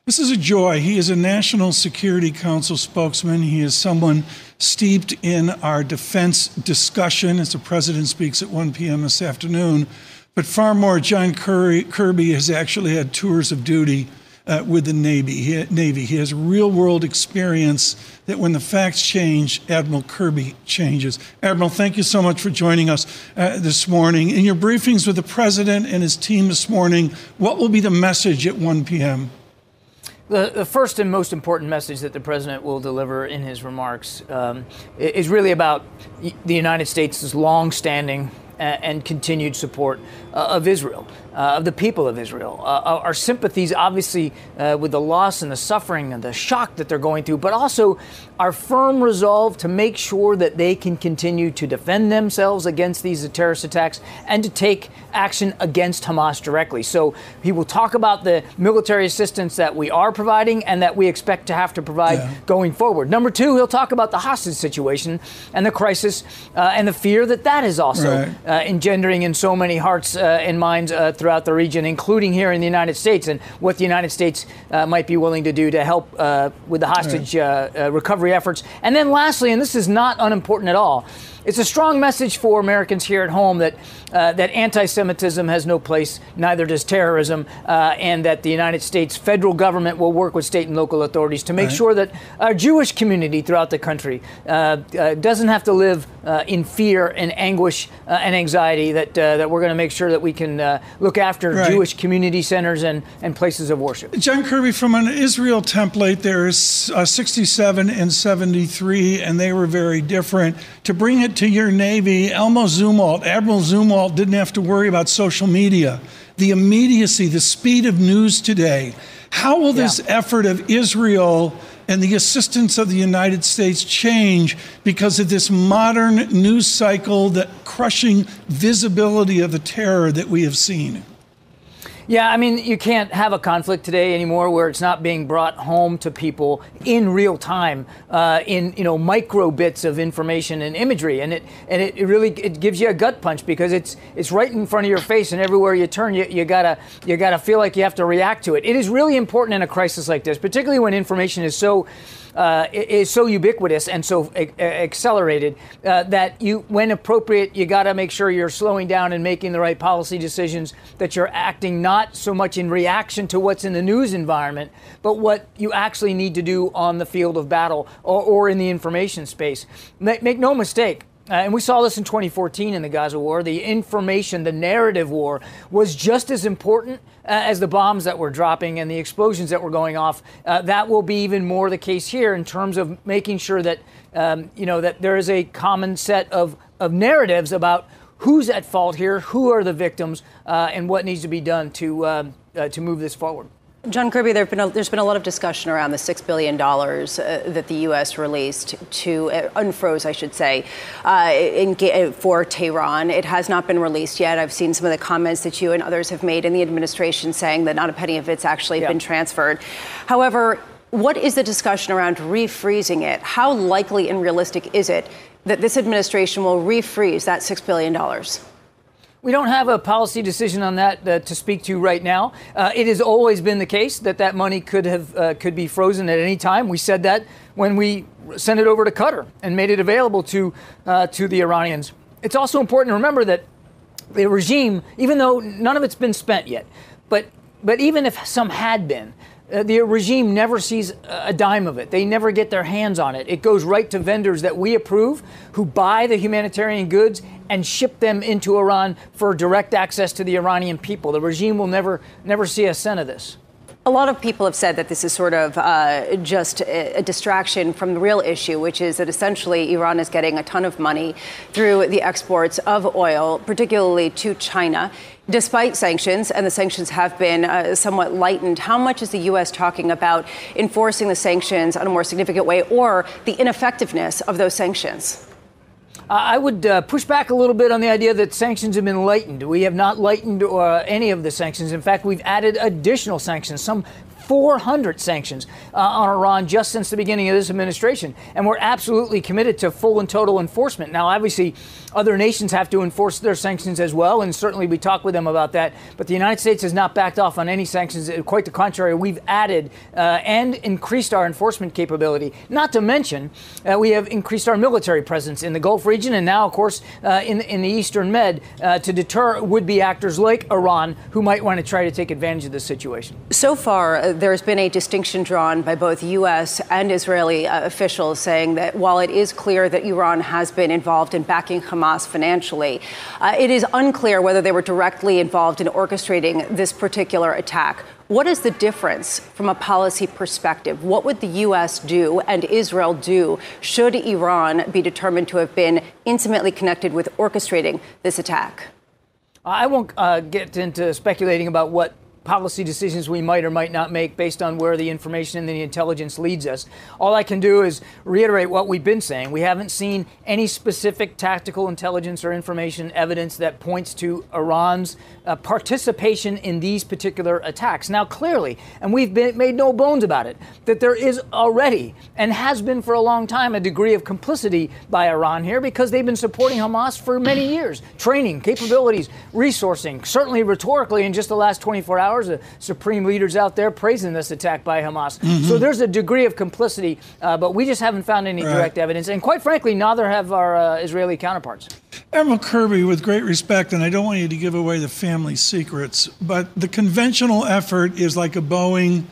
This is a joy. He is a National Security Council spokesman. He is someone steeped in our defense discussion as the president speaks at 1 p.m. this afternoon. But far more, John Kirby has actually had tours of duty with the Navy. He has real-world experience that when the facts change, Admiral Kirby changes. Admiral, thank you so much for joining us this morning. In your briefings with the president and his team this morning, what will be the message at 1 p.m.? The first and most important message that the president will deliver in his remarks is really about the United States' long-standing and continued support of Israel, of the people of Israel. Our sympathies, obviously, with the loss and the suffering and the shock that they're going through, but also our firm resolve to make sure that they can continue to defend themselves against these terrorist attacks and to take action against Hamas directly. So he will talk about the military assistance that we are providing and that we expect to have to provide going forward. Number two, he'll talk about the hostage situation and the crisis and the fear that that is also engendering in so many hearts and minds throughout the region, including here in the United States, and what the United States might be willing to do to help with the hostage recovery efforts. And then lastly, and this is not unimportant at all, it's a strong message for Americans here at home that that anti-Semitism has no place, neither does terrorism, and that the United States federal government will work with state and local authorities to make sure that our Jewish community throughout the country doesn't have to live in fear and anguish and anxiety, that we're going to make sure that we can look after Jewish community centers and places of worship. John Kirby, from an Israel template, there's 67 and 73, and they were very different. To bring it to your Navy, Admiral Zumwalt didn't have to worry about social media, the immediacy, the speed of news today. How will this effort of Israel and the assistance of the United States change because of this modern news cycle, the crushing visibility of the terror that we have seen? Yeah, I mean, you can't have a conflict today anymore where it's not being brought home to people in real time, in micro bits of information and imagery, and it really gives you a gut punch because it's right in front of your face, and everywhere you turn, you gotta feel like you have to react to it. It is really important in a crisis like this, particularly when information is so ubiquitous and so accelerated that when appropriate, you got to make sure you're slowing down and making the right policy decisions, that you're acting not so much in reaction to what's in the news environment, but what you actually need to do on the field of battle or in the information space. Make no mistake. And we saw this in 2014 in the Gaza war. The information, the narrative war was just as important as the bombs that were dropping and the explosions that were going off. That will be even more the case here in terms of making sure that, that there is a common set of narratives about who's at fault here, who are the victims, and what needs to be done to move this forward. John Kirby, there's been a lot of discussion around the $6 billion that the U.S. released unfroze, I should say, for Tehran. It has not been released yet. I've seen some of the comments that you and others have made in the administration saying that not a penny of it's actually been transferred. However, what is the discussion around refreezing it? How likely and realistic is it that this administration will refreeze that $6 billion? We don't have a policy decision on that to speak to right now. It has always been the case that money could be frozen at any time. We said that when we sent it over to Qatar and made it available to the Iranians. It's also important to remember that the regime, even though none of it's been spent yet, but even if some had been, the regime never sees a dime of it. They never get their hands on it. It goes right to vendors that we approve, who buy the humanitarian goods and ship them into Iran for direct access to the Iranian people. The regime will never see a cent of this. A lot of people have said that this is sort of just a distraction from the real issue, which is that essentially Iran is getting a ton of money through the exports of oil, particularly to China. Despite sanctions, and the sanctions have been somewhat lightened, how much is the U.S. talking about enforcing the sanctions in a more significant way, or the ineffectiveness of those sanctions? I would push back a little bit on the idea that sanctions have been lightened. We have not lightened any of the sanctions. In fact, we've added additional sanctions, some 400 sanctions on Iran just since the beginning of this administration. And we're absolutely committed to full and total enforcement. Now, obviously, other nations have to enforce their sanctions as well, and certainly we talk with them about that. But the United States has not backed off on any sanctions. Quite the contrary, we've added and increased our enforcement capability. Not to mention, we have increased our military presence in the Gulf region and now, of course, in the Eastern Med to deter would-be actors like Iran who might want to try to take advantage of this situation. So far, there's been a distinction drawn by both U.S. and Israeli officials saying that while it is clear that Iran has been involved in backing Hamas financially, it is unclear whether they were directly involved in orchestrating this particular attack. What is the difference from a policy perspective? What would the U.S. do and Israel do should Iran be determined to have been intimately connected with orchestrating this attack? I won't get into speculating about what policy decisions we might or might not make based on where the information and the intelligence leads us. All I can do is reiterate what we've been saying. We haven't seen any specific tactical intelligence or information evidence that points to Iran's participation in these particular attacks. Now, clearly, and we've made no bones about it, that there is already and has been for a long time a degree of complicity by Iran here because they've been supporting Hamas for many years. Training, capabilities, resourcing, certainly rhetorically in just the last 24 hours. The supreme leaders out there praising this attack by Hamas. So there's a degree of complicity, but we just haven't found any direct evidence. And quite frankly, neither have our Israeli counterparts. Admiral Kirby, with great respect, and I don't want you to give away the family secrets, but the conventional effort is like a Boeing,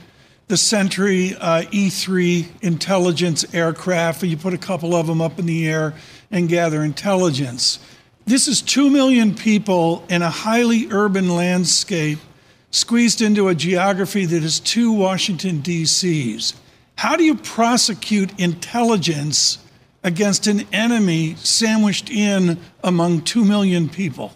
the Sentry E-3 intelligence aircraft, and you put a couple of them up in the air and gather intelligence. This is 2 million people in a highly urban landscape squeezed into a geography that is 2 Washington, D.C.s. How do you prosecute intelligence against an enemy sandwiched in among 2 million people?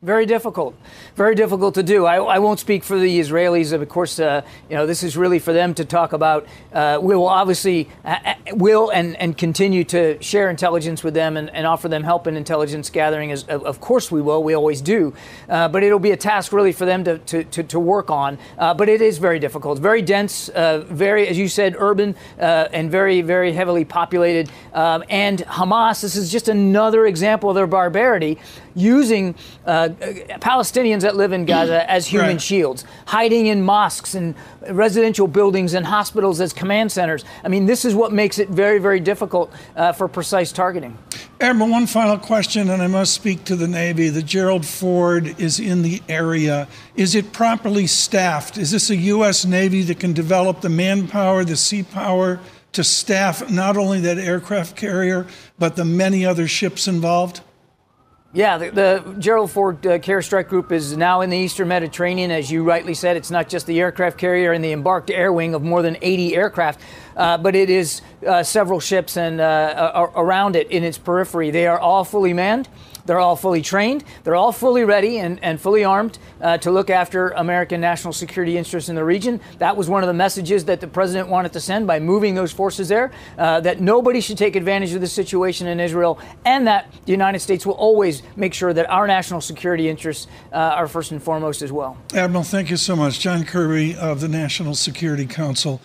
Very difficult to do. I won't speak for the Israelis. Of course, this is really for them to talk about. We will obviously and continue to share intelligence with them and offer them help in intelligence gathering. Of course we will. We always do. But it'll be a task really for them to work on. But it is very difficult, very dense, very, as you said, urban and very, very heavily populated. And Hamas, this is just another example of their barbarity, using Palestinians that live in Gaza as human shields, hiding in mosques and residential buildings and hospitals as command centers. I mean, this is what makes it very, very difficult for precise targeting. Admiral, one final question, and I must speak to the Navy. The Gerald Ford is in the area. Is it properly staffed? Is this a U.S. Navy that can develop the manpower, the sea power to staff not only that aircraft carrier, but the many other ships involved? Yeah, the Gerald Ford Care Strike Group is now in the Eastern Mediterranean. As you rightly said, it's not just the aircraft carrier and the embarked air wing of more than 80 aircraft, but it is several ships and around it in its periphery. They are all fully manned. They're all fully trained. They're all fully ready and fully armed to look after American national security interests in the region. That was one of the messages that the president wanted to send by moving those forces there, that nobody should take advantage of the situation in Israel, and that the United States will always make sure that our national security interests are first and foremost as well. Admiral, thank you so much. John Kirby of the National Security Council.